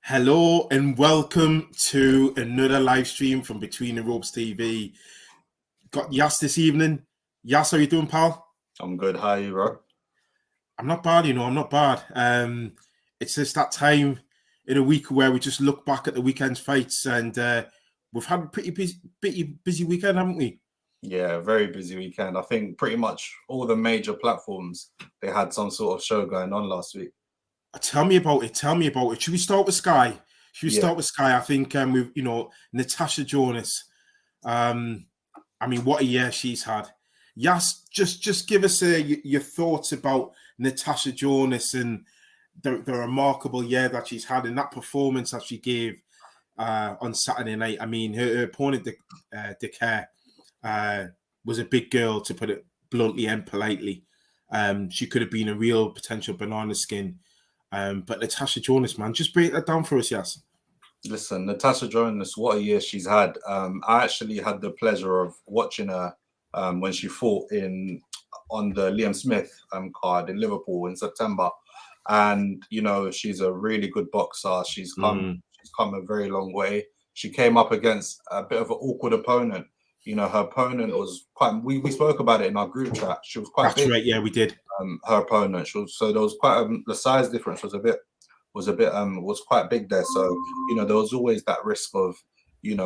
Hello and welcome to another live stream from Between the Ropes TV. Got Yas this evening. Yas, how you doing, pal? I'm good. How are you, bro? I'm not bad, I'm not bad. It's just that time in a week where we just look back at the weekend's fights, and we've had a pretty busy weekend, haven't we? Yeah, very busy weekend. I think pretty much all the major platforms, they had some sort of show going on last week. Tell me about it. Should we start with Sky? I think with Natasha Jonas. I mean, what a year she's had. Yes, just give us your thoughts about Natasha Jonas and the remarkable year that she's had and that performance that she gave on Saturday night. I mean, her opponent, Dicaire, was a big girl, to put it bluntly and politely. She could have been a real potential banana skin. But Natasha Jonas, man, just break that down for us, yes. Listen, Natasha Jonas, what a year she's had. I actually had the pleasure of watching her when she fought on the Liam Smith card in Liverpool in September. And, she's a really good boxer. She's come a very long way. She came up against a bit of an awkward opponent. Her opponent was we spoke about it in our group chat. She was quite big. That's right, yeah, we did. Her opponent. So there was quite the size difference was quite big there. So there was always that risk of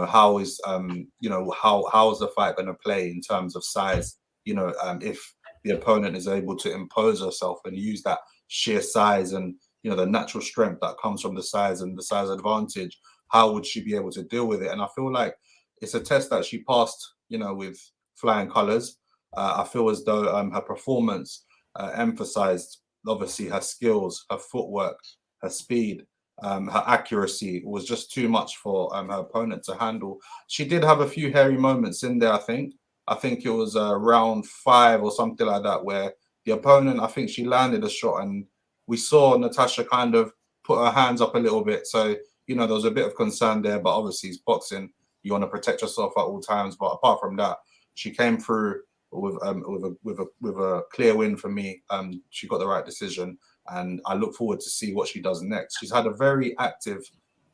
how is the fight going to play in terms of size. If the opponent is able to impose herself and use that sheer size and the natural strength that comes from the size and the size advantage, how would she be able to deal with it? And I feel like it's a test that she passed with flying colors. I feel as though her performance emphasized obviously her skills, her footwork, her speed, her accuracy was just too much for her opponent to handle. She did have a few hairy moments in there, I think. I think it was round 5 or something like that, where the opponent, I think she landed a shot and we saw Natasha kind of put her hands up a little bit. So, there was a bit of concern there, but obviously it's boxing. You want to protect yourself at all times. But apart from that, she came through with a clear win for me. She got the right decision, and I look forward to see what she does next. She's had a very active,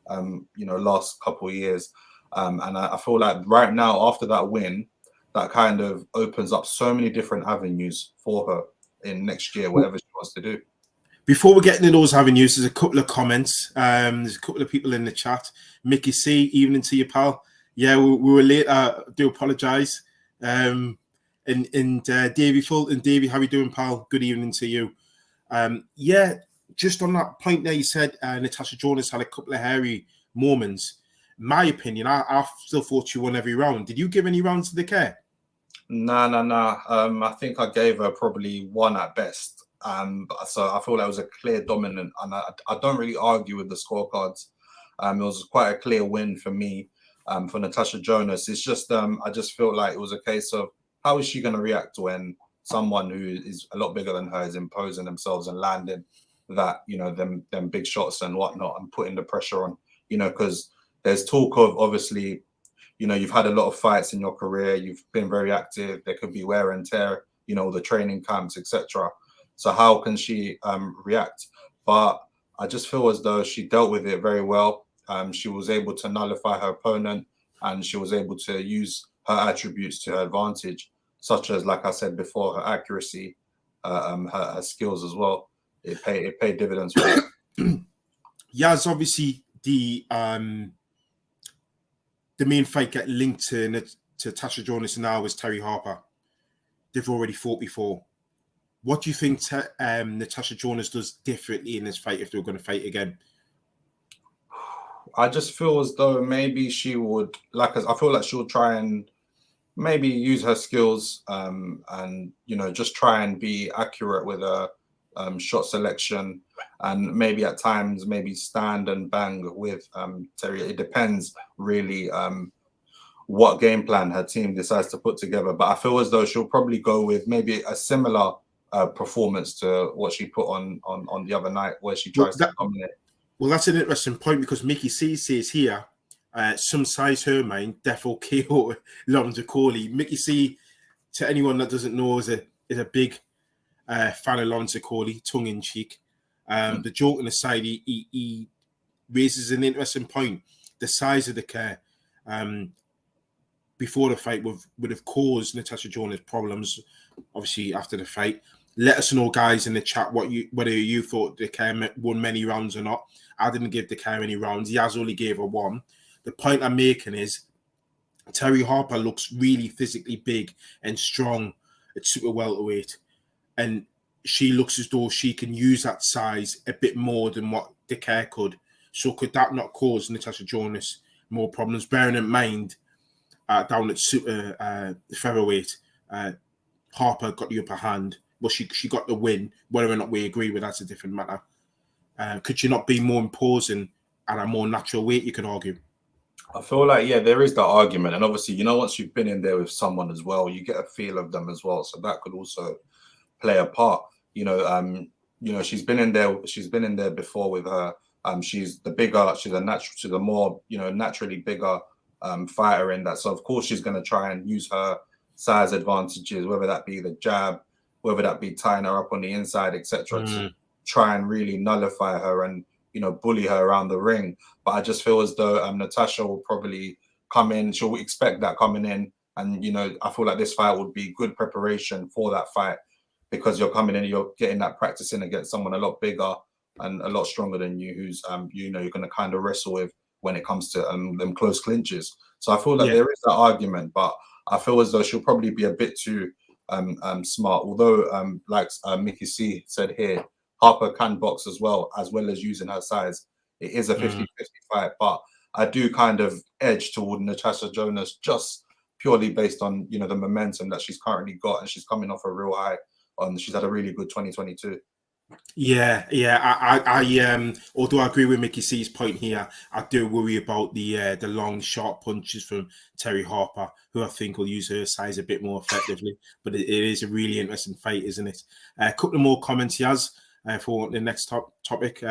last couple of years, and I feel like right now after that win, that kind of opens up so many different avenues for her in next year, whatever she wants to do. Before we get into those avenues, there's a couple of comments. There's a couple of people in the chat. Mickey C, evening to you, pal. Yeah, we were late. I do apologise. And Davey Fulton, Davey, how you doing, pal? Good evening to you. Yeah, just on that point there, you said Natasha Jonas had a couple of hairy moments. My opinion, I still thought she won every round. Did you give any rounds to the care? No. I think I gave her probably one at best. So I feel that was a clear dominant, and I don't really argue with the scorecards. It was quite a clear win for me, for Natasha Jonas. It's just I just felt like it was a case of how is she going to react when someone who is a lot bigger than her is imposing themselves and landing that them big shots and whatnot and putting the pressure on, because there's talk of obviously you've had a lot of fights in your career, you've been very active, there could be wear and tear, the training camps, etc. So how can she react? But I just feel as though she dealt with it very well. She was able to nullify her opponent, and she was able to use her attributes to her advantage, such as, like I said before, her accuracy, her skills as well. It paid dividends for her. Yes, obviously the main fight get linked to Natasha Jonas now is Terry Harper. They've already fought before. What do you think Natasha Jonas does differently in this fight if they're going to fight again? I just feel as though maybe she would, I feel like she'll try and maybe use her skills and, just try and be accurate with her shot selection, and maybe at times maybe stand and bang with Terry. It depends really what game plan her team decides to put together. But I feel as though she'll probably go with maybe a similar performance to what she put on the other night, where she tries to dominate. Well, that's an interesting point, because Mickey C says here, some size her mind, defo KO Lonzo Corley. Mickey C, to anyone that doesn't know, is a big fan of Lonzo Corley, tongue in cheek. The joke on the side, he raises an interesting point. The size of Dicaire before the fight would have caused Natasha Jonas problems, obviously, after the fight. Let us know, guys, in the chat whether you thought Dicaire won many rounds or not. I didn't give Dicaire any rounds. Yaz only gave her one. The point I'm making is Terry Harper looks really physically big and strong at super welterweight, and she looks as though she can use that size a bit more than what Dicaire could. So could that not cause Natasha Jonas more problems? Bearing in mind, down at super featherweight, Harper got the upper hand. Well, she got the win. Whether or not we agree with that's a different matter. Could she not be more imposing at a more natural weight, you could argue? I feel like, yeah, there is that argument. And obviously, you know, once you've been in there with someone as well, you get a feel of them as well. So that could also play a part. You know, she's been in there before with her. She's a more, you know, naturally bigger fighter in that. So of course she's going to try and use her size advantages, whether that be the jab, whether that be tying her up on the inside, etc., to try and really nullify her and, you know, bully her around the ring. But I just feel as though Natasha will probably come in. She'll expect that coming in. And, you know, I feel like this fight would be good preparation for that fight, because you're coming in and you're getting that practice in against someone a lot bigger and a lot stronger than you, who's, you know, you're going to kind of wrestle with when it comes to them close clinches. So I feel like there is that argument, but I feel as though she'll probably be a bit too smart. Although, like Mickey C said here, Harper can box as well as using her size. It is a 50-50 fight, but I do kind of edge toward Natasha Jonas just purely based on, you know, the momentum that she's currently got, and she's coming off a real high. She's had a really good 2022. Yeah. I although I agree with Mickey C's point here, I do worry about the long, sharp punches from Terry Harper, who I think will use her size a bit more effectively. But it is a really interesting fight, isn't it? A couple of more comments he has for the next topic.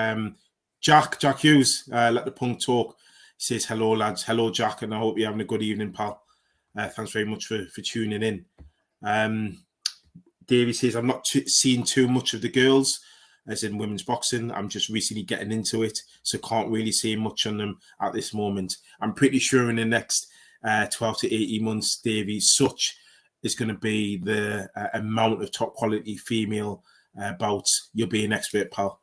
Jack Hughes, let the punk talk. He says, hello, lads. Hello, Jack, and I hope you're having a good evening, pal. Thanks very much for tuning in. Davey says, I'm not seeing too much of the girls, as in women's boxing. I'm just recently getting into it, so can't really say much on them at this moment. I'm pretty sure in the next 12 to 18 months, Davey, such is going to be the amount of top quality female bouts. You'll be an expert, pal.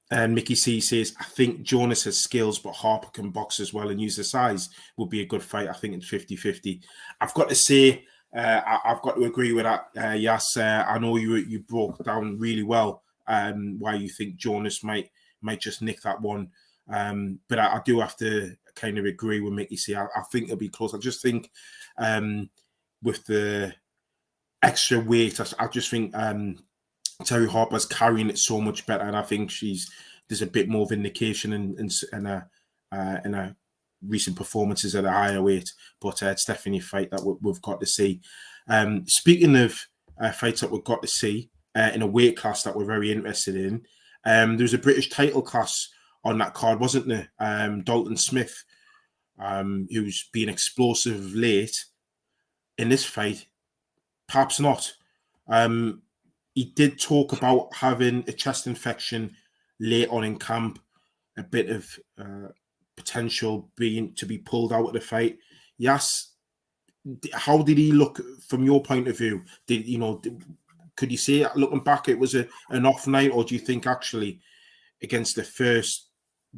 And Mickey C says, I think Jonas has skills, but Harper can box as well and use the size. Would be a good fight. I think it's 50-50. I've got to say, I've got to agree with that, Yas. I know you broke down really well why you think Jonas might just nick that one. But I do have to kind of agree with Mickey C. I think it'll be close. I just think with the extra weight, I just think Terry Harper's carrying it so much better, and I think there's a bit more vindication in a recent performances at a higher weight, but it's definitely a fight that we've got to see. Speaking of fights that we've got to see in a weight class that we're very interested in, there was a British title class on that card, wasn't there? Dalton Smith, who's been explosive of late in this fight, perhaps not. He did talk about having a chest infection late on in camp, a bit of potential to be pulled out of the fight. Yes, how did he look from your point of view? Could you say, looking back, it was an off night, or do you think actually against the first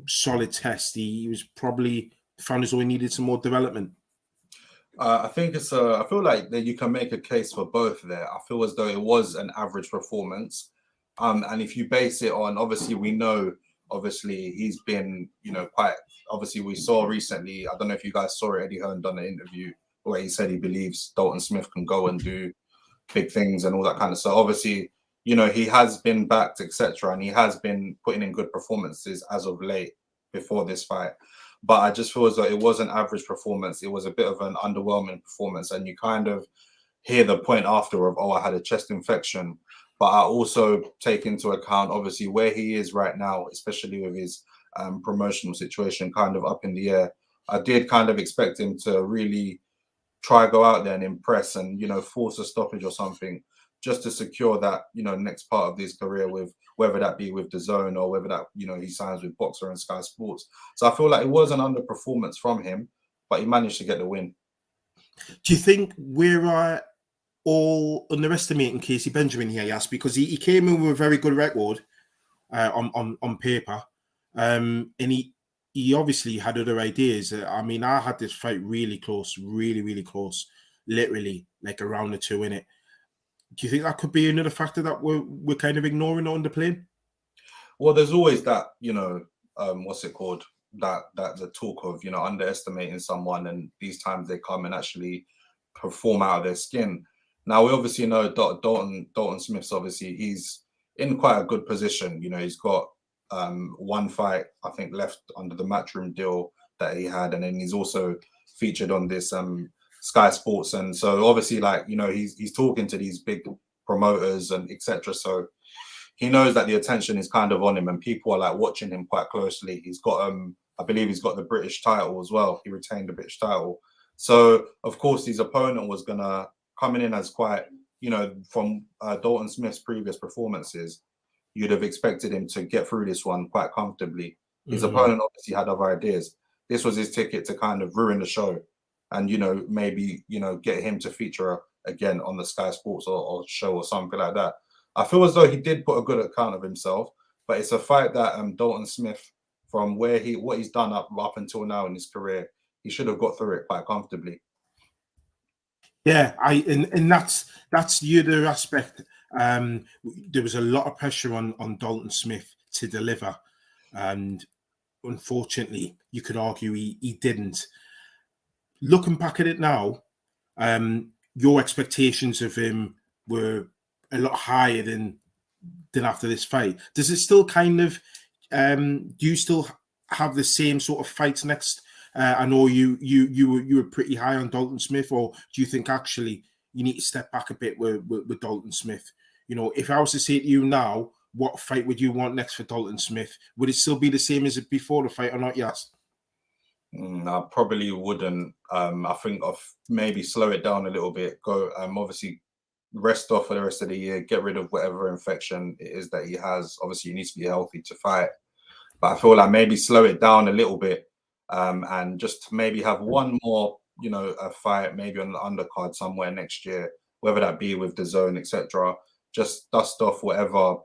solid test he was probably found as though he needed some more development? I think it's I feel like that you can make a case for both there. I feel as though it was an average performance. And if you base it on, obviously we know, obviously he's been, you know, quite, obviously we saw recently, I don't know if you guys saw it, Eddie Hearn done an interview where he said he believes Dalton Smith can go and do big things and all that kind of stuff. Obviously, you know, he has been backed, etc., and he has been putting in good performances as of late before this fight. But I just feel as though it was an average performance. It was a bit of an underwhelming performance. And you kind of hear the point after of, oh, I had a chest infection. But I also take into account, obviously, where he is right now, especially with his promotional situation kind of up in the air. I did kind of expect him to really try go out there and impress and, you know, force a stoppage or something just to secure that, next part of his career, with whether that be with DAZN or whether that, he signs with Boxer and Sky Sports. So I feel like it was an underperformance from him, but he managed to get the win. Do you think we're all underestimating Casey Benjamin here, yes? Because he came in with a very good record on paper, and he obviously had other ideas. I mean, I had this fight really close, really close, literally like a round or two in it. Do you think that could be another factor that we're kind of ignoring or underplaying? Well, there's always that, what's it called? That the talk of, underestimating someone, and these times they come and actually perform out of their skin. Now we obviously know Dalton Smith's obviously, he's in quite a good position. He's got one fight I think left under the Matchroom deal that he had, and then he's also featured on this Sky Sports, and so obviously, like, he's talking to these big promoters and etc. So he knows that the attention is kind of on him, and people are like watching him quite closely. He's got I believe he's got the British title as well. He retained the British title, so of course his opponent was gonna coming in as quite, from Dalton Smith's previous performances, you'd have expected him to get through this one quite comfortably. His opponent obviously had other ideas. This was his ticket to kind of ruin the show, and maybe get him to feature again on the Sky Sports or show or something like that. I feel as though he did put a good account of himself, but it's a fight that Dalton Smith, from what he's done up until now in his career, he should have got through it quite comfortably. Yeah, and that's the other aspect. There was a lot of pressure on Dalton Smith to deliver, and unfortunately, you could argue he didn't. Looking back at it now, your expectations of him were a lot higher than after this fight. Does it still kind of? Do you still have the same sort of fights next? I know you were pretty high on Dalton Smith, or do you think actually you need to step back a bit with Dalton Smith? If I was to say to you now, what fight would you want next for Dalton Smith? Would it still be the same as it before the fight or not? Yes. I probably wouldn't. I think of maybe slow it down a little bit. Go, obviously, rest off for the rest of the year. Get rid of whatever infection it is that he has. Obviously, he needs to be healthy to fight. But I feel like maybe slow it down a little bit, and just maybe have one more, a fight maybe on the undercard somewhere next year, whether that be with DAZN, etc. Just dust off whatever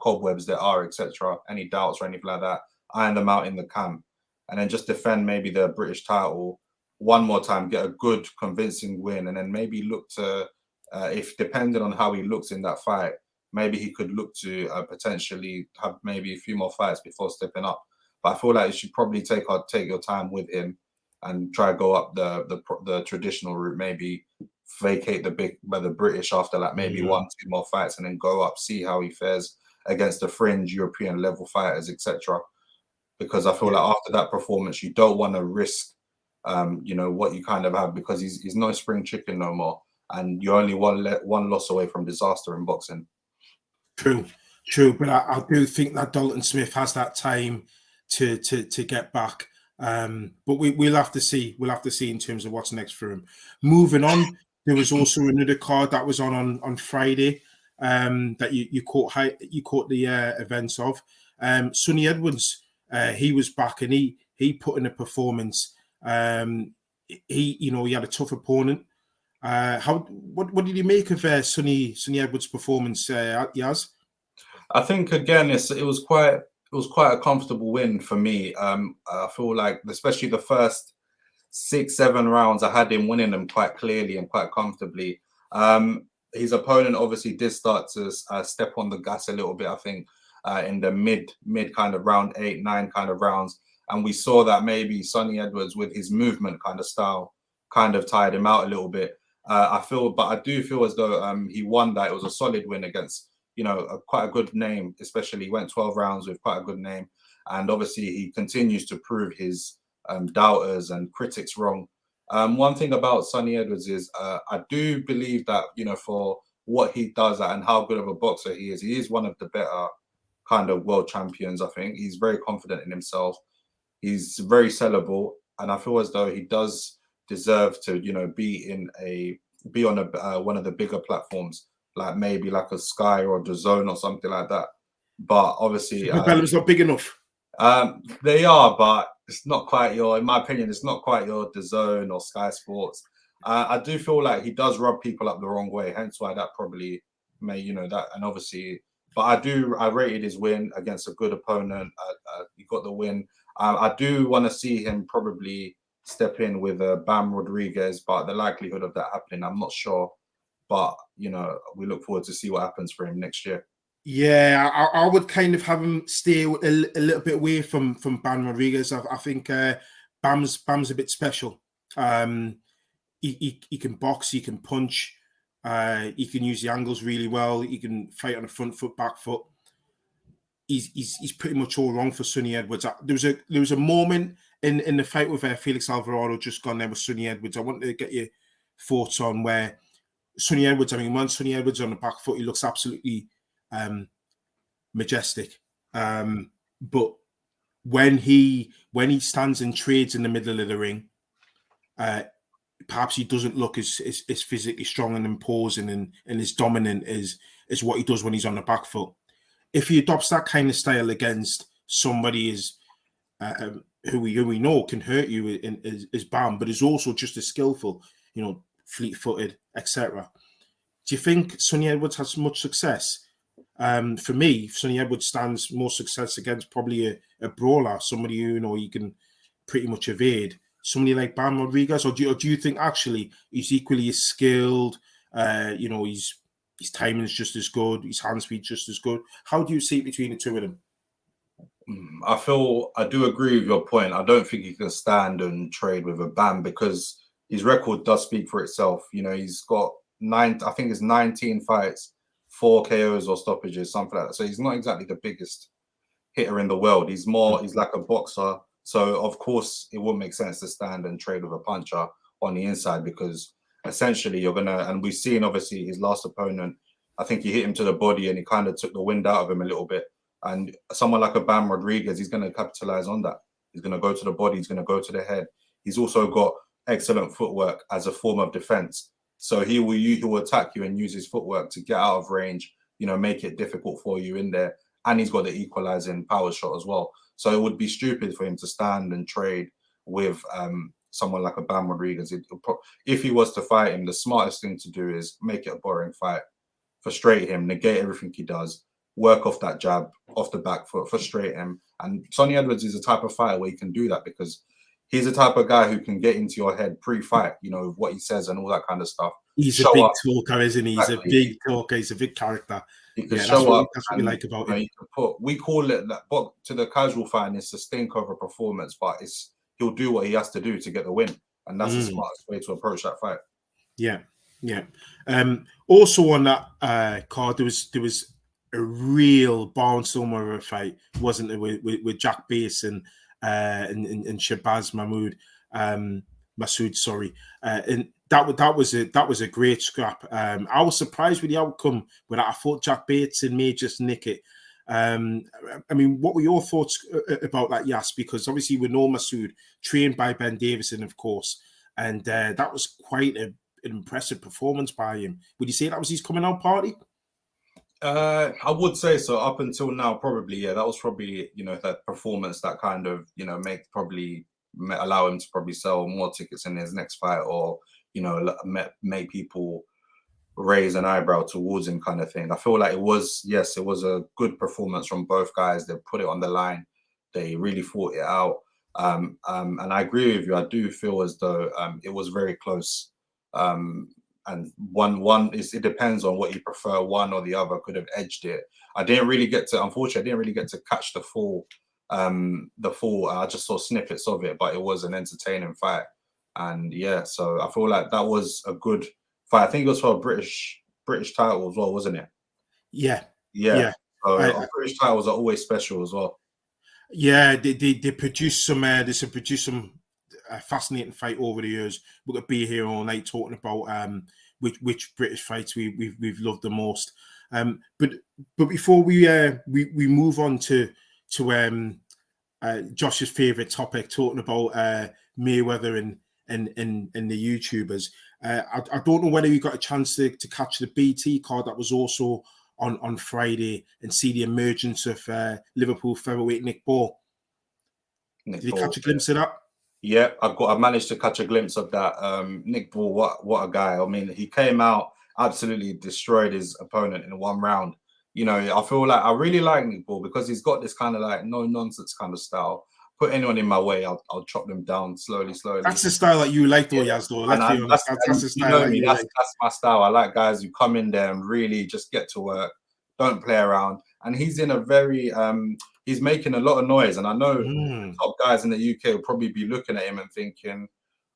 cobwebs there are, etc. Any doubts or anything like that, iron them out in the camp, and then just defend maybe the British title one more time, get a good convincing win, and then maybe look to, if depending on how he looks in that fight, maybe he could look to potentially have maybe a few more fights before stepping up. But I feel like you should probably take your time with him and try to go up the traditional route. Maybe vacate the British after like maybe 1-2 more fights, and then go up, see how he fares against the fringe European level fighters, etc. Because I feel like after that performance, you don't want to risk, what you kind of have, because he's no spring chicken no more, and you're only one loss away from disaster in boxing. True, but I do think that Dalton Smith has that time to get back. But we'll have to see. We'll have to see in terms of what's next for him. Moving on, there was also another card that was on Friday that you caught the events of. Sunny Edwards, he was back, and he put in a performance. He had a tough opponent. What did you make of Sunny Edwards' performance, Yaz? I think again, it was quite a comfortable win for me. I feel like, especially the first 6-7 rounds, I had him winning them quite clearly and quite comfortably. His opponent obviously did start to step on the gas a little bit, I think, in the mid kind of round 8-9 kind of rounds, and we saw that maybe Sunny Edwards, with his movement kind of style, kind of tired him out a little bit. I do feel as though he won that. It was a solid win against, quite a good name, especially he went 12 rounds with quite a good name. And obviously he continues to prove his doubters and critics wrong. One thing about Sunny Edwards is I do believe that, for what he does and how good of a boxer he is one of the better kind of world champions. I think he's very confident in himself. He's very sellable. And I feel as though he does deserve to, be on one of the bigger platforms like maybe like a Sky or the Zone or something like that. But obviously, Bellem's not big enough. they are, but it's not quite in my opinion, it's not quite your the Zone or Sky Sports. I do feel like he does rub people up the wrong way, hence why that probably may, that, and obviously, but I rated his win against a good opponent. He got the win. I do want to see him probably step in with Bam Rodriguez, but the likelihood of that happening, I'm not sure. But we look forward to see what happens for him next year. Yeah, I would kind of have him stay a little bit away from Bam Rodriguez. I think Bam's a bit special. He can box, he can punch, he can use the angles really well. He can fight on the front foot, back foot. He's pretty much all wrong for Sunny Edwards. There was a moment in the fight with Felix Alvarado just gone there with Sunny Edwards. I wanted to get your thoughts on where Sunny Edwards. I mean, when Sunny Edwards on the back foot, he looks absolutely majestic. But when he stands and trades in the middle of the ring, perhaps he doesn't look as physically strong and imposing and as dominant as what he does when he's on the back foot. If he adopts that kind of style against somebody who we know can hurt you is Bam, but is also just as skillful, fleet-footed, etc. Do you think Sunny Edwards has much success? For me, Sunny Edwards stands more success against probably a brawler, somebody who you can pretty much evade. Somebody like Bam Rodriguez, or do you think actually he's equally as skilled? His timing is just as good, his hand speed just as good. How do you see it between the two of them? I do agree with your point. I don't think he can stand and trade with a Bam because his record does speak for itself. He's got 19 fights, 4 KOs or stoppages, something like that. So he's not exactly the biggest hitter in the world. He's like a boxer. So of course it wouldn't make sense to stand and trade with a puncher on the inside because essentially you're gonna, and we've seen obviously his last opponent, I think he hit him to the body and he kind of took the wind out of him a little bit. And someone like a Bam Rodriguez, he's going to capitalize on that. He's going to go to the body, he's going to go to the head. He's also got excellent footwork as a form of defense. So he will attack you and use his footwork to get out of range, make it difficult for you in there. And he's got the equalizing power shot as well. So it would be stupid for him to stand and trade with someone like a Bam Rodriguez. If he was to fight him, the smartest thing to do is make it a boring fight, frustrate him, negate everything he does, work off that jab, off the back foot, frustrate him. And Sunny Edwards is a type of fighter where he can do that because he's the type of guy who can get into your head pre-fight, what he says and all that kind of stuff. He's a big talker, isn't he? He's a big talker. He's a big character. He can show up. That's what we like about him. We call it that, but to the casual fan, it's a stink of a performance, but he'll do what he has to do to get the win. And that's the smartest way to approach that fight. Yeah. Also on that card, there was a real barnstormer of a fight, wasn't there, with Jack Bates and Shabazz Masood, sorry, and that was a great scrap. I was surprised with the outcome, but I thought Jack Bates may just nick it. I mean, what were your thoughts about that, Yas? Because obviously we know Masood, trained by Ben Davison, of course, and that was quite an impressive performance by him. Would you say that was his coming out party? I would say so. Up until now, probably, yeah. That was probably, that performance that kind of, allow him to probably sell more tickets in his next fight, or make people raise an eyebrow towards him, kind of thing. I feel like it was a good performance from both guys. They put it on the line. They really fought it out. And I agree with you. I do feel as though it was very close. And it depends on what you prefer. One or the other could have edged it. Unfortunately, I didn't really get to catch the full. I just saw snippets of it, but it was an entertaining fight. And yeah, so I feel like that was a good fight. I think it was for a British title as well, wasn't it? Yeah. So British titles are always special as well. Yeah, they produce some. A fascinating fight over the years. We could be here all night talking about which British fights we've loved the most. But before we move on to Josh's favorite topic, talking about Mayweather and the YouTubers, I don't know whether you got a chance to catch the BT card that was also on Friday and see the emergence of Liverpool featherweight Nick Ball. Did you catch a glimpse of that? Yeah, I managed to catch a glimpse of that. Nick Ball, what a guy! I mean, he came out, absolutely destroyed his opponent in one round. You know, I feel like I really like Nick Ball because he's got this kind of like no nonsense kind of style. Put anyone in my way, I'll chop them down slowly. That's the style that you like, though, Yaz. Though, let's be honest, that's the style that you like. That's my style. I like guys who come in there and really just get to work, don't play around. And he's in a very he's making a lot of noise. And I know top guys in the UK will probably be looking at him and thinking,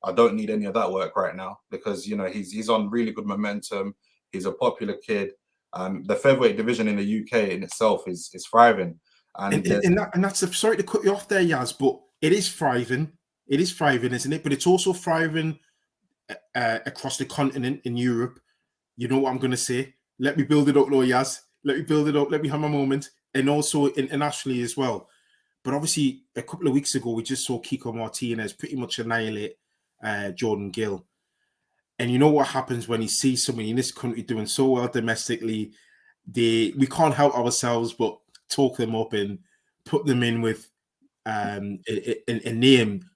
I don't need any of that work right now because you know he's on really good momentum. He's a popular kid. The featherweight division in the UK in itself is thriving. And that's sorry to cut you off there, Yaz, but it is thriving. It is thriving, isn't it? But it's also thriving across the continent in Europe. You know what I'm going to say? Let me build it up, though, Yaz. Let me build it up. Let me have my moment. And also internationally as well. But obviously, a couple of weeks ago, we just saw Kiko Martinez pretty much annihilate Jordan Gill. And you know what happens when you see somebody in this country doing so well domestically? We can't help ourselves but talk them up and put them in with a name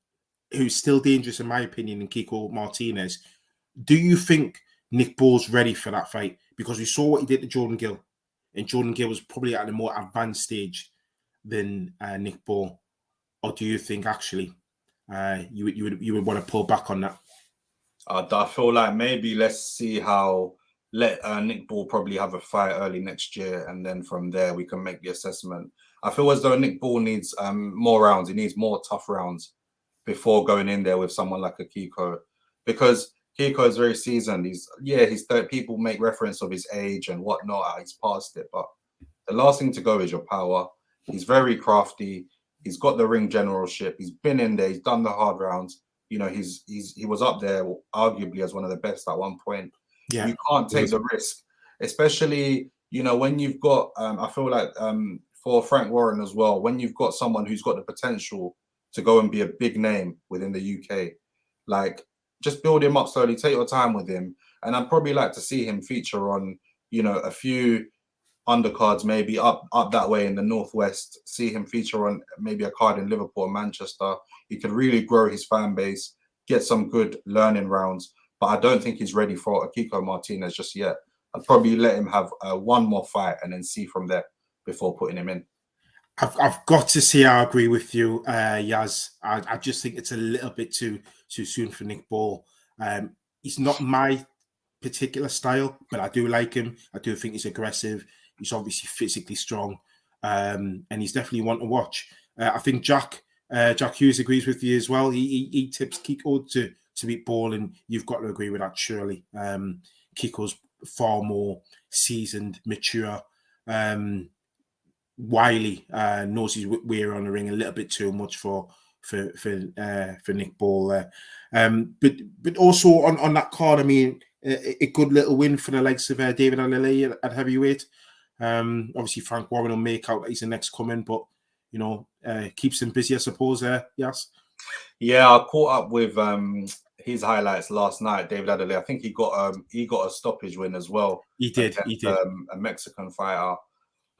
who's still dangerous, in my opinion, in Kiko Martinez. Do you think Nick Ball's ready for that fight? Because we saw what he did to Jordan Gill, and Jordan Gill was probably at a more advanced stage than Nick Ball. Or do you think actually you would want to pull back on that? I feel like maybe let's see how Nick Ball probably have a fight early next year, and then from there we can make the assessment. I feel as though Nick Ball needs more rounds. He needs more tough rounds before going in there with someone like a Kiko, because Kiko is very seasoned. He's people make reference of his age and whatnot. He's past it, but the last thing to go is your power. He's very crafty. He's got the ring generalship. He's been in there. He's done the hard rounds. You know, he was up there arguably as one of the best at one point. Yeah, you can't take the risk, especially when you've got. I feel like for Frank Warren as well, when you've got someone who's got the potential to go and be a big name within the UK, like just build him up slowly. Take your time with him, and I'd probably like to see him feature on a few undercards, maybe up that way in the northwest. See him feature on maybe a card in Liverpool or Manchester. He could really grow his fan base, get some good learning rounds. But I don't think he's ready for a Kiko Martinez just yet. I'd probably let him have one more fight and then see from there before putting him in. I've got to say I agree with you, Yaz. I just think it's a little bit too soon for Nick Ball. He's not my particular style, but I do like him. I do think he's aggressive. He's obviously physically strong, and he's definitely one to watch. I think Jack Hughes agrees with you as well. He tips Kiko to beat Ball, and you've got to agree with that, surely. Kiko's far more seasoned, mature, wily, knows his way around the ring a little bit too much for Nick Ball there. But also on that card, I mean, a good little win for the likes of David Alele at heavyweight. Obviously, Frank Warren will make out that he's the next coming, but keeps him busy, I suppose. Yes. Yeah, I caught up with his highlights last night. David Adelaide, I think he got a stoppage win as well. He did. A Mexican fighter.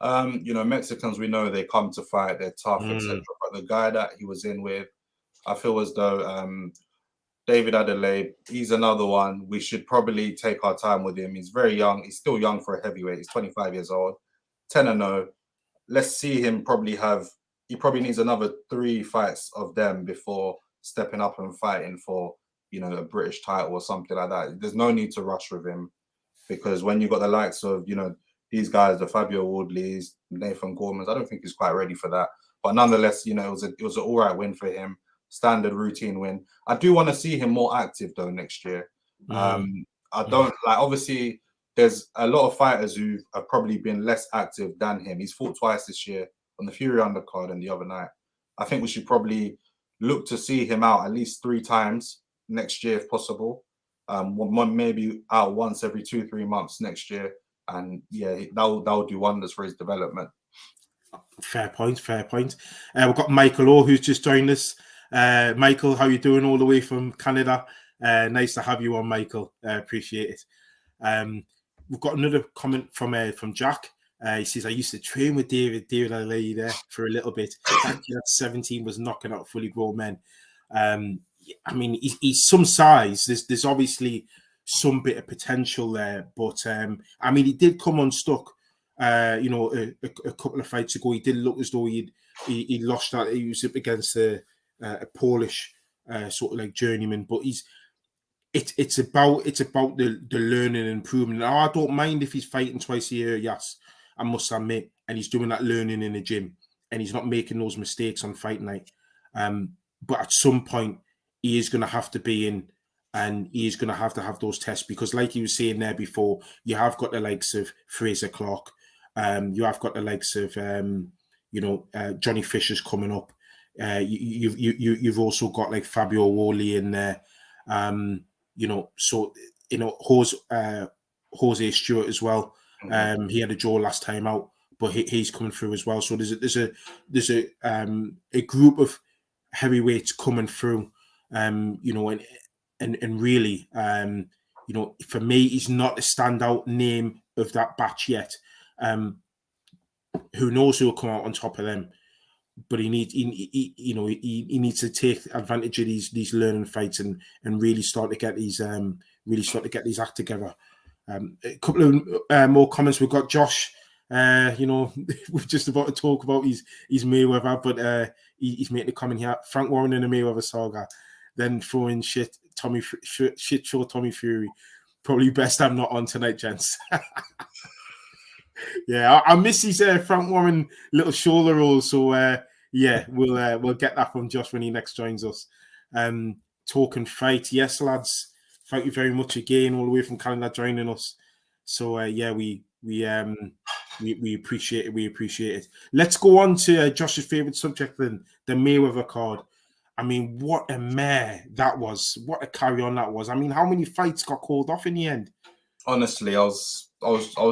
Mexicans, we know they come to fight, they're tough, etc. But the guy that he was in with, I feel as though David Adelaide, he's another one. We should probably take our time with him. He's very young. He's still young for a heavyweight. He's 25 years old, 10-0. Let's see him he probably needs another 3 fights of them before stepping up and fighting for, a British title or something like that. There's no need to rush with him, because when you've got the likes of, these guys, the Fabio Wardleys, Nathan Gormans, I don't think he's quite ready for that. But nonetheless, it was an all right win for him. Standard routine win. I do want to see him more active though next year. I don't obviously there's a lot of fighters who have probably been less active than him. He's fought twice this year on the Fury undercard and the other night. I think we should probably look to see him out at least 3 times next year if possible. Maybe out once every 2-3 months next year. And yeah, that'll do wonders for his development. Fair point. We've got Michael Orr who's just joined us. Michael, how you doing all the way from Canada? Nice to have you on, Michael. Appreciate it. We've got another comment from Jack. He says, I used to train with David Ali there for a little bit. That kid at 17 was knocking out fully grown men. I mean, he's some size. There's obviously some bit of potential there, but I mean, he did come unstuck. A couple of fights ago, he did look as though he lost that. He was up against a Polish sort of like journeyman, but it's about the learning and improvement. Now, I don't mind if he's fighting twice a year. Yes, I must admit, and he's doing that learning in the gym, and he's not making those mistakes on fight night. But at some point, he is going to have to be in, and he is going to have those tests, because, like you were saying there before, you have got the likes of Fraser Clark, you have got the likes of Johnny Fisher's coming up. You've also got like Fabio Wally in there. Jose Stewart as well. He had a draw last time out, but he's coming through as well. So there's a group of heavyweights coming through. And really, for me, he's not a standout name of that batch yet. Who knows who will come out on top of them? But he needs to take advantage of these learning fights and really start to get these act together. A couple of more comments. We've got Josh. We're just about to talk about his Mayweather, but he's making a comment here. Frank Warren in the Mayweather saga, then throwing shit show Tommy Fury. Probably best I'm not on tonight, gents. Yeah, I miss his Frank Warren little shoulder roll. So we'll get that from Josh when he next joins us. Talking fight, yes, lads. Thank you very much again, all the way from Canada, joining us. So we appreciate it. We appreciate it. Let's go on to Josh's favorite subject, then, the Mayweather card. I mean, what a mare that was! What a carry on that was! I mean, how many fights got called off in the end? Honestly, I was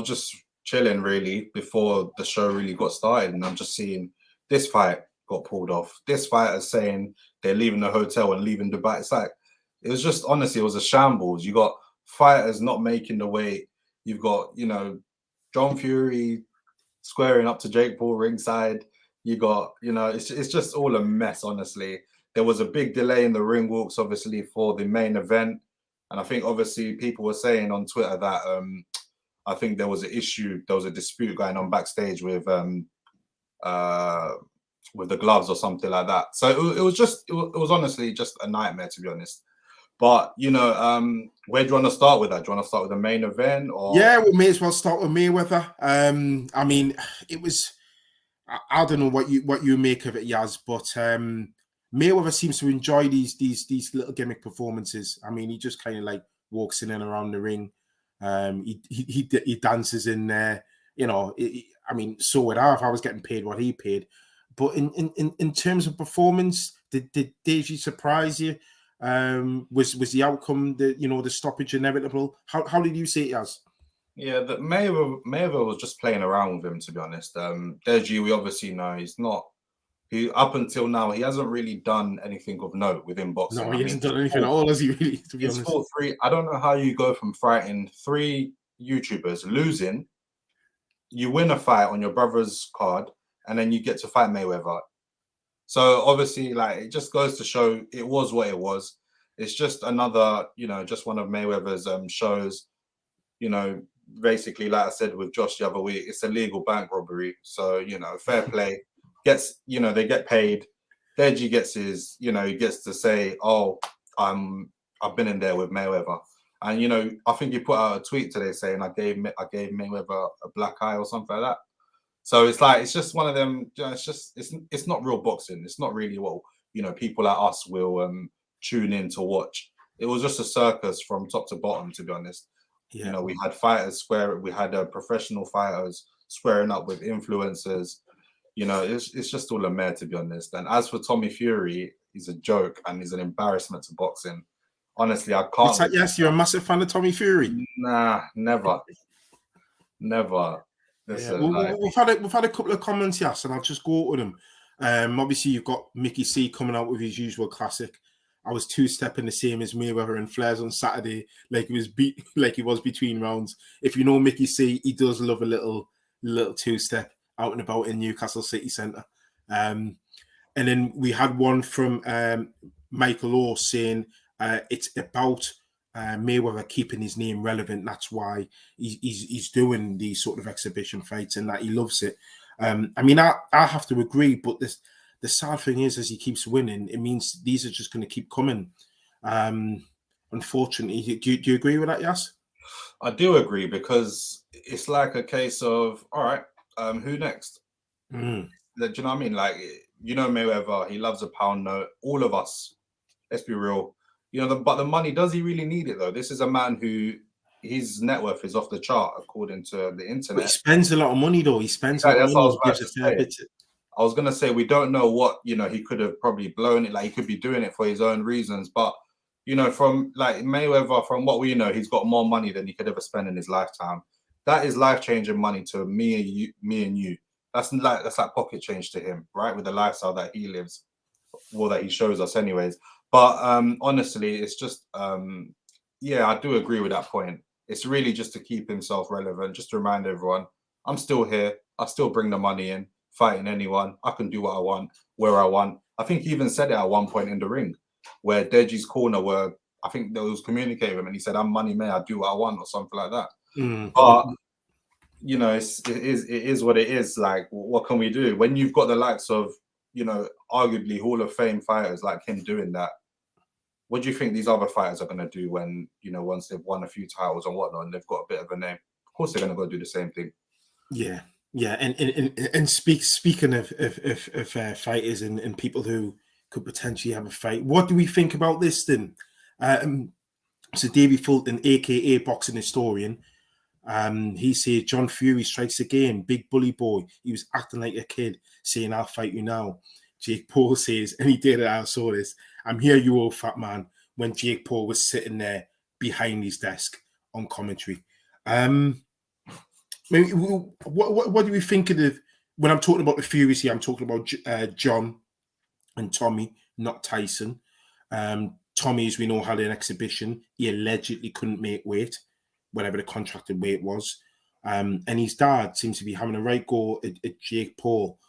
just chilling really before the show really got started, and I'm just seeing this fight got pulled off. This fight is saying they're leaving the hotel and leaving Dubai. It's like, it was just, honestly, it was a shambles. You got fighters not making the weight. You've got, John Fury squaring up to Jake Paul ringside. You got, it's just all a mess, honestly. There was a big delay in the ring walks, obviously, for the main event. And I think, obviously, people were saying on Twitter that I think there was an issue, there was a dispute going on backstage with the gloves or something like that. So it was honestly just a nightmare, to be honest. But where do you want to start with that? Do you want to start with the main event, or? Yeah, we may as well start with Mayweather. I mean, it was, I don't know what you make of it, Yaz, but Mayweather seems to enjoy these little gimmick performances. I mean, he just kind of like walks in and around the ring. He dances in there. I mean, so would I if I was getting paid what he paid. But in terms of performance, did Deji surprise you? Was the outcome, the stoppage, inevitable? How did you see it as? Yeah, that Mayweather was just playing around with him, to be honest. Deji, we obviously know he up until now he hasn't really done anything of note within boxing. No, he hasn't done anything at all, has he? Really, to be honest, fought three. I don't know how you go from fighting 3 YouTubers, losing, you win a fight on your brother's card, and then you get to fight Mayweather. So obviously, like, it just goes to show it was what it was. It's just another, just one of Mayweather's shows. Basically, like I said with Josh the other week, it's a legal bank robbery. So, fair play. They get paid. Deji gets his, he gets to say, "Oh, I've been in there with Mayweather." And I think he put out a tweet today saying, I gave Mayweather a black eye or something like that. So it's just one of them. It's not real boxing. It's not really what people like us will tune in to watch. It was just a circus from top to bottom, to be honest. Yeah. We had fighters we had professional fighters squaring up with influencers. It's just all a mare, to be honest. And as for Tommy Fury, he's a joke and he's an embarrassment to boxing. Honestly, I can't. It's like, yes, you're a massive fan of Tommy Fury. Nah, never. Listen, we've had a couple of comments, yes, and I'll just go with them. Obviously, you've got Mickey C coming out with his usual classic. I was two-stepping the same as Mayweather and Flair's on Saturday, like he was between rounds. If you know Mickey C, he does love a little two-step out and about in Newcastle City Centre. And then we had one from Michael Orr saying it's about Mayweather keeping his name relevant. That's why he's doing these sort of exhibition fights and that he loves it. I mean, I have to agree, but the sad thing is, as he keeps winning, it means these are just going to keep coming. Unfortunately, do you agree with that, Yas? I do agree, because it's like a case of, all right, who next? Do you know what I mean? Like, Mayweather, he loves a pound note. All of us, let's be real. But the money, does he really need it though? This is a man who his net worth is off the chart according to the internet. But he spends a lot of money though. He spends a lot of money. Gives a fair bit. I was gonna say, we don't know what he could have probably blown it. Like, he could be doing it for his own reasons, but from like Mayweather, from what we know, he's got more money than he could ever spend in his lifetime. That is life-changing money to me and you. That's like pocket change to him, right? With the lifestyle that he lives, well, that he shows us anyways. But honestly, it's just yeah, I do agree with that point. It's really just to keep himself relevant, just to remind everyone, I'm still here. I still bring the money in, fighting anyone. I can do what I want, where I want. I think he even said it at one point in the ring, where Deji's corner were, I think they was communicating with him, and he said, I'm Money May, I do what I want, or something like that. But it is what it is. Like, what can we do when you've got the likes of arguably Hall of Fame fighters like him doing that? What do you think these other fighters are going to do when once they've won a few titles and whatnot, and they've got a bit of a name? Of course, they're going to go do the same thing. Yeah, and speaking of fighters and people who could potentially have a fight, what do we think about this then? So David Fulton, aka boxing historian, he said John Fury strikes again, big bully boy. He was acting like a kid, saying I'll fight you now. Jake Paul says, any day that I saw this, I'm here, you old fat man, when Jake Paul was sitting there behind his desk on commentary. Maybe, what do we think of the, when I'm talking about the Furies here, I'm talking about John and Tommy, not Tyson. Tommy, as we know, had an exhibition. He allegedly couldn't make weight, whatever the contracted weight was. And his dad seems to be having a right go at Jake Paul.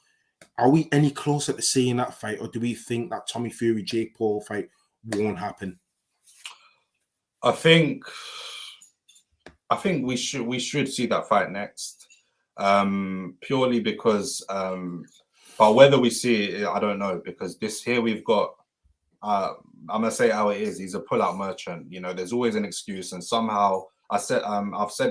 Are we any closer to seeing that fight, or do we think that Tommy Fury Jake Paul fight won't happen? I think we should see that fight next, purely because, but whether we see it, I don't know, because this here we've got. I'm gonna say how it is. He's a pull-out merchant. There's always an excuse, and somehow I've said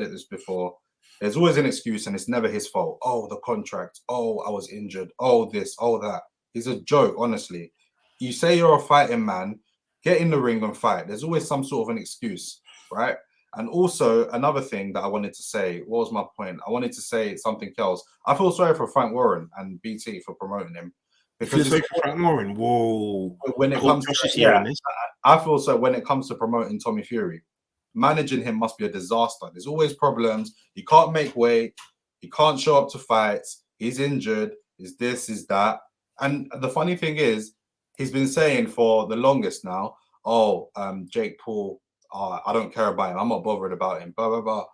this before. There's always an excuse, and it's never his fault. Oh, the contract. Oh, I was injured. Oh, this. Oh, that. He's a joke, honestly. You say you're a fighting man, get in the ring and fight. There's always some sort of an excuse, right? And also, another thing that I wanted to say, what was my point? I wanted to say something else. I feel sorry for Frank Warren and BT for promoting him. Because Frank Warren, whoa. When it comes to, I feel so when it comes to promoting Tommy Fury. Managing him must be a disaster. There's always problems. He can't make weight. He can't show up to fights. He's injured. Is this, is that. And the funny thing is, he's been saying for the longest now, Jake Paul, I don't care about him. I'm not bothered about him, blah, blah, blah.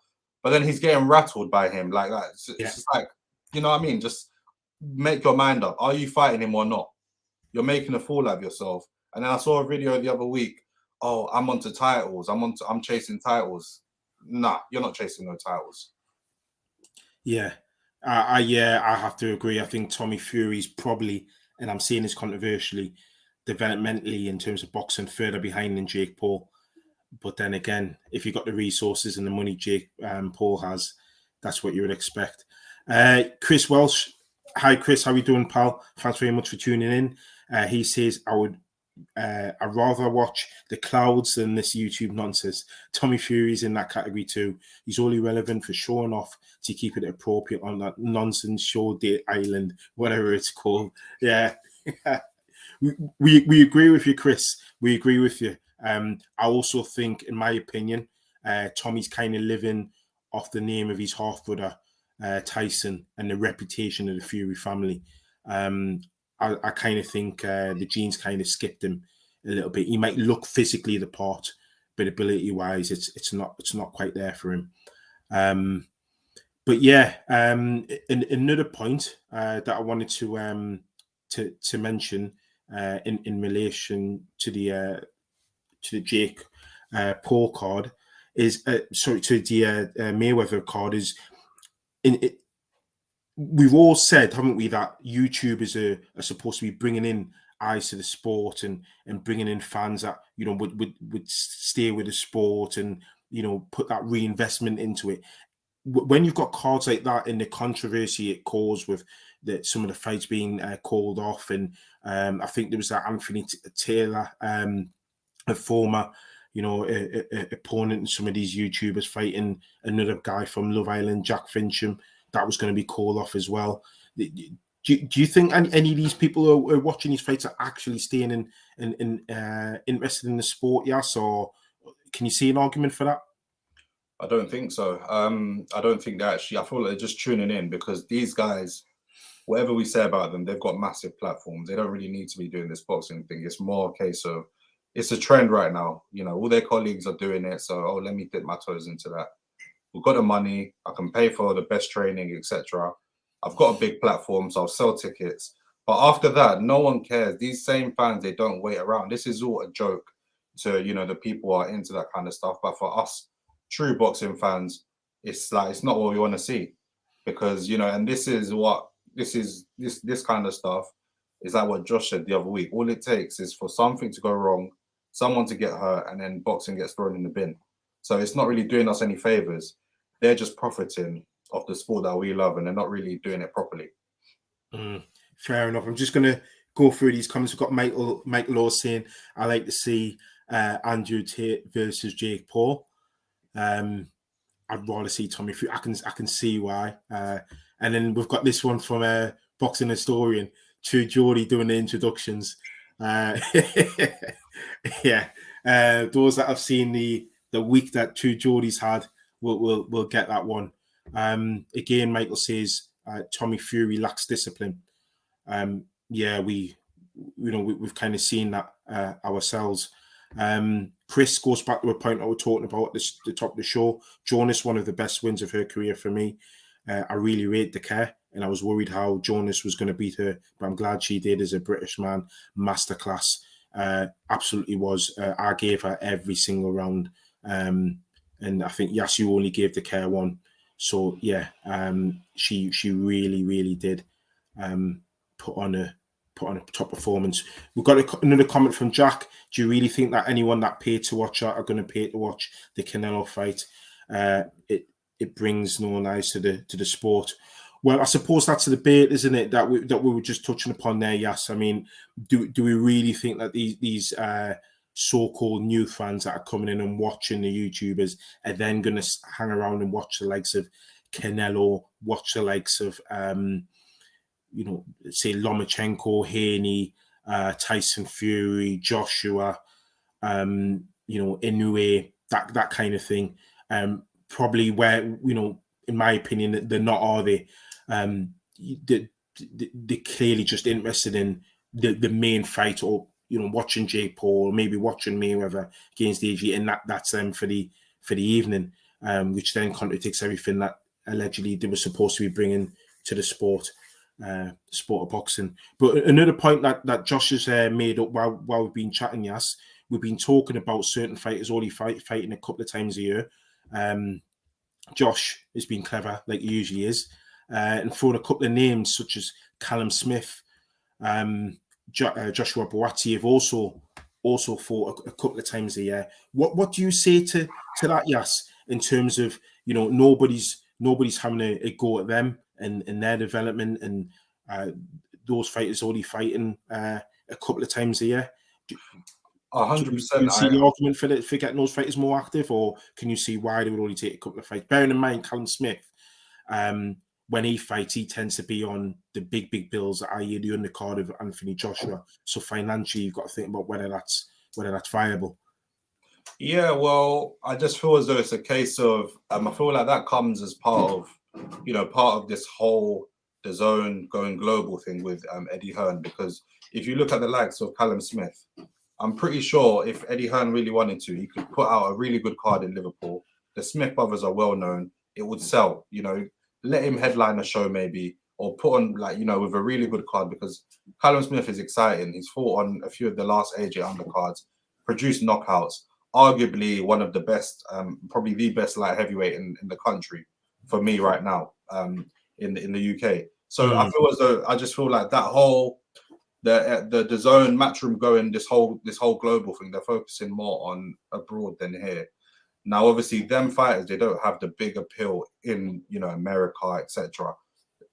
But then he's getting rattled by him like that. It's just like, you know what I mean? Just make your mind up. Are you fighting him or not? You're making a fool out of yourself. And then I saw a video the other week. Oh, I'm onto titles. I'm chasing titles. Nah, you're not chasing no titles. Yeah. I have to agree. I think Tommy Fury's probably, and I'm saying this controversially, developmentally in terms of boxing further behind than Jake Paul. But then again, if you've got the resources and the money Jake Paul has, that's what you would expect. Chris Welsh. Hi, Chris. How are you doing, pal? Thanks very much for tuning in. He says, I'd rather watch the clouds than this YouTube nonsense. Tommy Fury's in that category too. He's only relevant for showing off to keep it appropriate on that nonsense show day island, whatever it's called. Yeah. we agree with you, Chris. We agree with you. I also think, in my opinion, Tommy's kind of living off the name of his half-brother, Tyson, and the reputation of the Fury family. I kind of think the genes kind of skipped him a little bit. He might look physically the part, but ability-wise, it's not quite there for him. But yeah, another point that I wanted to mention in relation to the Jake Paul card is sorry, to the Mayweather card is we've all said, haven't we, that YouTubers are supposed to be bringing in eyes to the sport and bringing in fans that, you know, would stay with the sport and, you know, put that reinvestment into it. When you've got cards like that and the controversy it caused with some of the fights being called off, and I think there was that Anthony Taylor, a former, you know, opponent in some of these YouTubers fighting another guy from Love Island, Jack Fincham, that was going to be called off as well. Do you think any of these people who are watching these fights are actually staying interested in the sport, yes? Or can you see an argument for that? I don't think so. I don't think that actually. I feel like they're just tuning in because these guys, whatever we say about them, they've got massive platforms. They don't really need to be doing this boxing thing. It's more a case of it's a trend right now. You know, all their colleagues are doing it, so let me dip my toes into that. We've got the money. I can pay for the best training, etc. I've got a big platform, so I'll sell tickets. But after that, no one cares. These same fans, they don't wait around. This is all a joke to, you know, the people who are into that kind of stuff. But for us, true boxing fans, it's like it's not what we want to see, because, you know, and this kind of stuff is like what Josh said the other week. All it takes is for something to go wrong, someone to get hurt, and then boxing gets thrown in the bin. So it's not really doing us any favors. They're just profiting off the sport that we love, and they're not really doing it properly. Fair enough. I'm just going to go through these comments. We've got Mike Law saying, I like to see Andrew Tate versus Jake Paul. I'd rather see Tommy Fury. I can see why. And then we've got this one from a boxing historian, True Geordie, doing the introductions. Yeah, those that have seen the week that True Geordie's had will get that one. Again, Michael says Tommy Fury lacks discipline. Yeah, we've kind of seen that ourselves. Chris goes back to a point I was talking about at the top of the show. Jonas, one of the best wins of her career for me. I really rate Dicaire, and I was worried how Jonas was going to beat her, but I'm glad she did as a British man. Masterclass. Absolutely was. I gave her every single round. And I think Yasu only gave Dicaire one. So yeah, she really did put on a top performance. We've got another comment from Jack. Do you really think that anyone that paid to watch are going to pay to watch the Canelo fight? It brings no one eyes to the sport. Well, I suppose that's a debate, isn't it? That we were just touching upon there. Yes, I mean, do we really think that these so-called new fans that are coming in and watching the YouTubers are then going to hang around and watch the likes of Canelo, watch the likes of say Lomachenko, Haney, Tyson Fury, Joshua, Inoue, that kind of thing. Probably where, in my opinion, they're not, are they? They're clearly just interested in the main fight, or watching Jake Paul, or maybe watching Mayweather against Deji, and that's them for the evening, which then contradicts everything that allegedly they were supposed to be bringing to the sport of boxing. But another point that Josh has made up while we've been chatting, yes, we've been talking about certain fighters only fighting a couple of times a year. Josh has been clever, like he usually is, and thrown a couple of names such as Callum Smith, Joshua Boatti have also fought a couple of times a year. What do you say to that, Yas, in terms of nobody's having a go at them and their development, and those fighters only fighting a couple of times a year? 100%. Do you see the argument for getting those fighters more active, or can you see why they would only take a couple of fights? Bearing in mind, Callum Smith, when he fights, he tends to be on the big bills, i.e. the undercard of Anthony Joshua. So financially, you've got to think about whether that's viable. Yeah, well, I just feel as though it's a case of I feel like that comes as part of this whole the zone going global thing with Eddie Hearn, because if you look at the likes of Callum Smith, I'm pretty sure if Eddie Hearn really wanted to, he could put out a really good card in Liverpool. The Smith brothers are well known. It would sell, you know, let him headline a show maybe, or put on like, you know, with a really good card, because Callum Smith is exciting. He's fought on a few of the last AJ undercards, produced knockouts, arguably one of the best, probably the best light heavyweight in the country for me right now, in the UK. So I feel as though I just feel like that whole the zone matchroom going this whole global thing, they're focusing more on abroad than here. Now, obviously, them fighters, they don't have the big appeal in, you know, America, etc.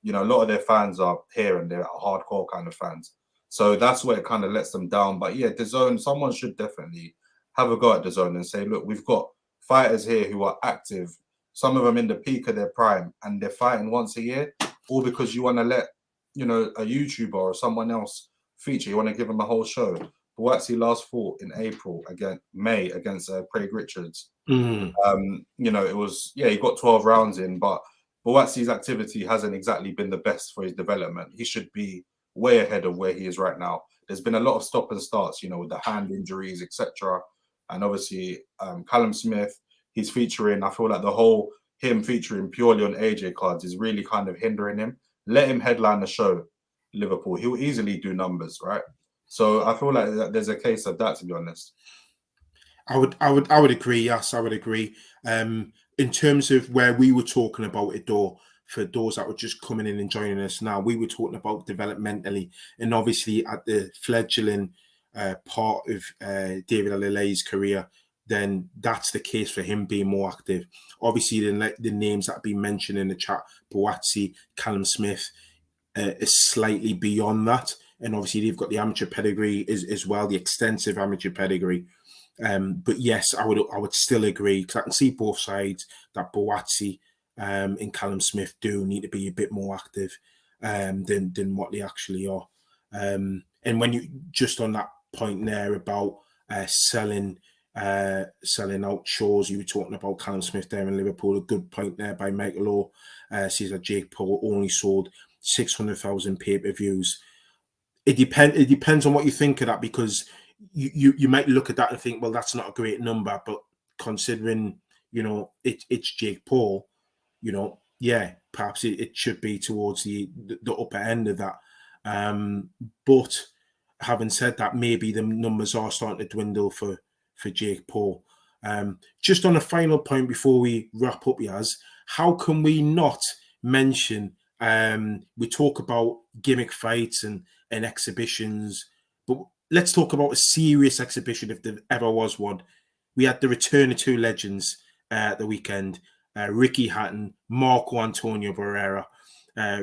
You know, a lot of their fans are here and they're hardcore kind of fans. So that's where it kind of lets them down. But yeah, the zone, someone should definitely have a go at the zone and say, look, we've got fighters here who are active, some of them in the peak of their prime, and they're fighting once a year, all because you want to let, you know, a YouTuber or someone else feature. You want to give them a whole show. Buatsi last fought in April May against Craig Richards. You know, it was, yeah, he got 12 rounds in, but Buatsi's activity hasn't exactly been the best for his development. He should be way ahead of where he is right now. There's been a lot of stop and starts, you know, with the hand injuries, etc. And obviously, Callum Smith, he's featuring, I feel like the whole him featuring purely on AJ cards is really kind of hindering him. Let him headline the show, Liverpool. He'll easily do numbers, right? So I feel like there's a case of that, to be honest. I would agree. Yes, I would agree. In terms of where we were talking about it, though, for those that were just coming in and joining us now, we were talking about developmentally, and obviously at the fledgling part of David Alalei's career, then that's the case for him being more active. Obviously, the names that have been mentioned in the chat, Buatsi, Callum Smith, is slightly beyond that, and obviously they've got the amateur pedigree as well, the extensive amateur pedigree. But yes, I would still agree, because I can see both sides, that Buatsi and Callum Smith do need to be a bit more active than what they actually are. And when you just on that point there about selling out shows, you were talking about Callum Smith there in Liverpool. A good point there by Michael Orr. Says that Jake Paul only sold 600,000 pay-per-views. It depends on what you think of that, because you might look at that and think, well, that's not a great number, but considering, you know, it's Jake Paul, you know, yeah, perhaps it should be towards the upper end of that. But having said that, maybe the numbers are starting to dwindle for Jake Paul. Just on a final point before we wrap up, Yaz, how can we not mention, we talk about gimmick fights and exhibitions, but let's talk about a serious exhibition, if there ever was one. We had the return of two legends at the weekend, Ricky Hatton, Marco Antonio Barrera.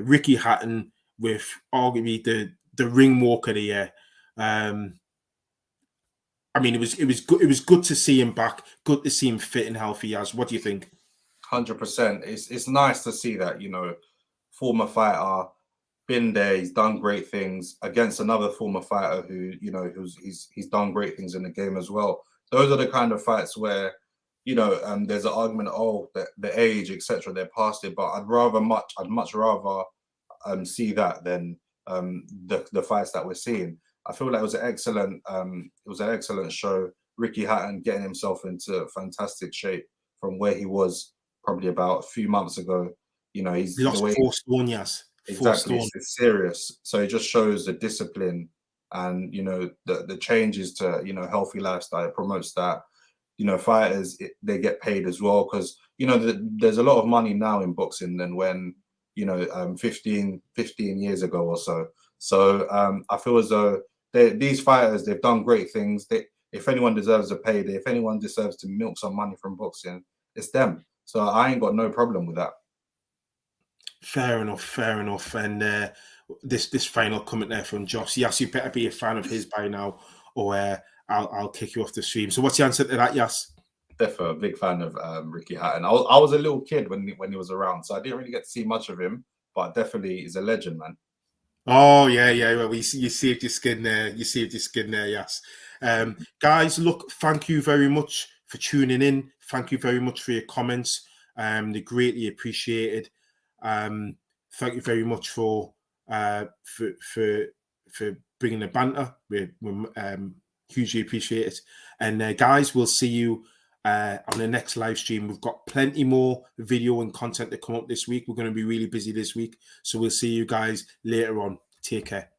Ricky Hatton with arguably the ring walk of the year. I mean, it was good. It was good to see him back. Good to see him fit and healthy. As what do you think? 100%. It's nice to see that, you know, former fighter, been there, he's done great things against another former fighter who, you know, he's done great things in the game as well. Those are the kind of fights where, you know, there's an argument, oh, the age, etc. They're past it, but I'd much rather see that than the fights that we're seeing. I feel like it was an excellent show. Ricky Hatton getting himself into fantastic shape from where he was probably about a few months ago. You know, he's He lost the way 4 stone, yes. 4 exactly stone. it's serious. So it just shows the discipline and, you know, the changes to, you know, healthy lifestyle. It promotes that, you know, fighters they get paid as well, because, you know, there's a lot of money now in boxing than when, you know, 15 years ago or so. So I feel as though these fighters, they've done great things. If anyone deserves a payday, if anyone deserves to milk some money from boxing, it's them. So I ain't got no problem with that. Fair enough. And this final comment there from Josh. Yes, you better be a fan of his by now, or I'll kick you off the stream. So what's the answer to that? Yes. Definitely a big fan of Ricky Hatton. I was a little kid when he was around, so I didn't really get to see much of him, but definitely he's a legend, man. Oh yeah. Well, you saved your skin there. You saved your skin there. Yes. Guys, look, thank you very much for tuning in. Thank you very much for your comments. They're greatly appreciated. Thank you very much for bringing the banter. We're Hugely appreciate it. And guys, we'll see you on the next live stream. We've got plenty more video and content to come up this week. We're going to be really busy this week. So we'll see you guys later on. Take care.